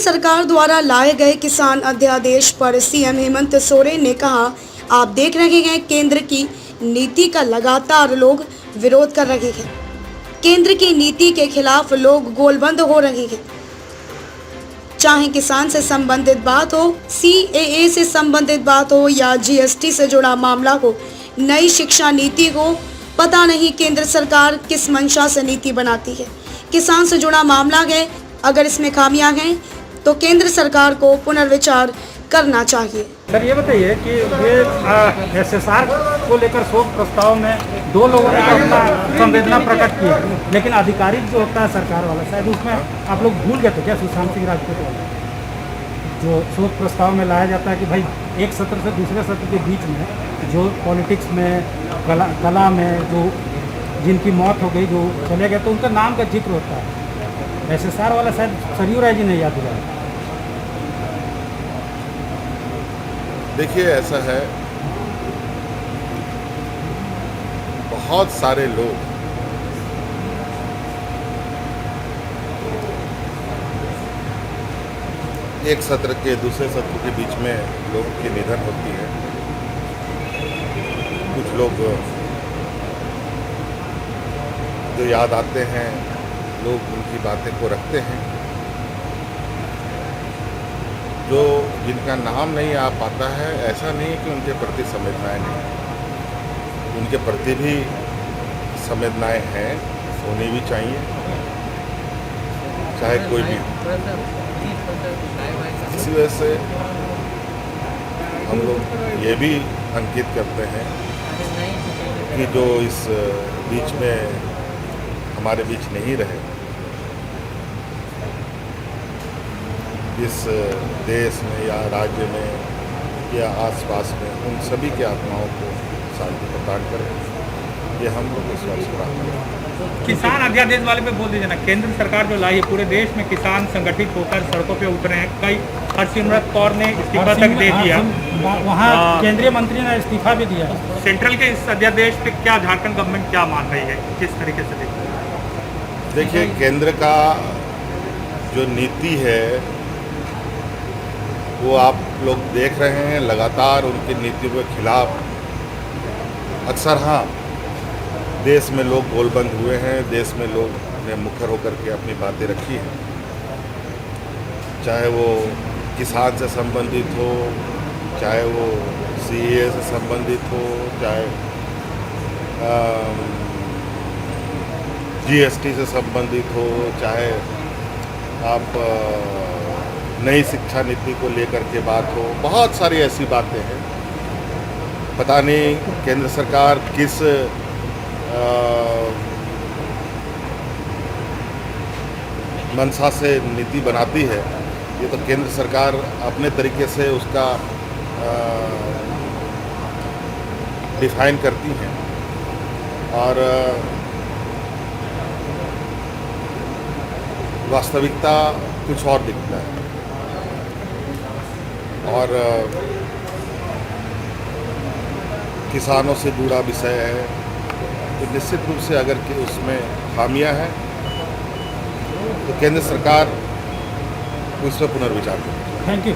सरकार द्वारा लाए गए किसान अध्यादेश पर सीएम हेमंत सोरेन ने कहा, आप देख रहे हैं केंद्र की नीति का लगातार लोग विरोध कर रहे हैं। केंद्र की नीति के खिलाफ लोग गोलबंद हो रहे हैं। चाहे किसान से संबंधित बात हो, सीएए से संबंधित बात हो या जीएसटी से जुड़ा मामला हो, नई शिक्षा नीति हो, पता नहीं केंद्र सरकार किस मंशा से नीति बनाती है। किसान से जुड़ा मामला है, अगर इसमें खामियां हैं तो केंद्र सरकार को पुनर्विचार करना चाहिए। सर ये बताइए कि ये एसएसआर को लेकर शोक प्रस्ताव में 2 लोगों ने अपना संवेदना प्रकट की है, लेकिन आधिकारिक जो होता है सरकार वाला, शायद उसमें आप लोग भूल गए थे क्या? सुशांत सिंह राजपूत वाला जो शोक प्रस्ताव में लाया जाता है कि भाई एक सत्र से दूसरे सत्र के बीच में जो पॉलिटिक्स में कला में जो जिनकी मौत हो गई, जो चले गए, तो उनका नाम का जिक्र होता है। एसएसआर वाला शायद सरयू राय जी ने याद दिलाया। देखिए ऐसा है, बहुत सारे लोग एक सत्र के दूसरे सत्र के बीच में लोगों की निधन होती है। कुछ लोग जो याद आते हैं, लोग उनकी बातें को रखते हैं। जो जिनका नाम नहीं आ पाता है, ऐसा नहीं कि उनके प्रति संवेदनाएं नहीं, उनके प्रति भी संवेदनाएं हैं, होनी भी चाहिए, चाहे कोई भी। इसी वजह से हम लोग ये भी अंकित करते हैं कि जो इस बीच में हमारे बीच नहीं रहे, इस देश में या राज्य में या आसपास में, उन सभी के आत्माओं को शांति प्रदान करें, ये हम लोग विश्वास प्रार्थना करें। किसान अध्यादेश वाले पे बोल दीजिए ना, केंद्र सरकार जो लाई है, पूरे देश में किसान संगठित होकर सड़कों पे उतरे हैं। कई हरसिमरत कौर ने इस्तीफा तक दे दिया, वहाँ केंद्रीय मंत्री ने इस्तीफा भी दिया। सेंट्रल के इस अध्यादेश पे क्या झारखंड गवर्नमेंट क्या मान रही है, किस तरीके से देखती है? देखिए, केंद्र का जो नीति है वो आप लोग देख रहे हैं, लगातार उनकी नीति के खिलाफ अक्सर देश में लोग गोलबंद हुए हैं। देश में लोग ने मुखर होकर के अपनी बातें रखी हैं, चाहे वो किसान से संबंधित हो, चाहे वो सीएए से संबंधित हो, चाहे जीएसटी से संबंधित हो, चाहे आप नई शिक्षा नीति को लेकर के बात हो। बहुत सारी ऐसी बातें हैं, पता नहीं केंद्र सरकार किस मंशा से नीति बनाती है। ये तो केंद्र सरकार अपने तरीके से उसका डिफाइन करती हैं, और वास्तविकता कुछ और दिखता है। और किसानों से जुड़ा विषय है, तो निश्चित रूप से अगर कि उसमें खामियां हैं तो केंद्र सरकार उस पर पुनर्विचार करेगी। Thank you.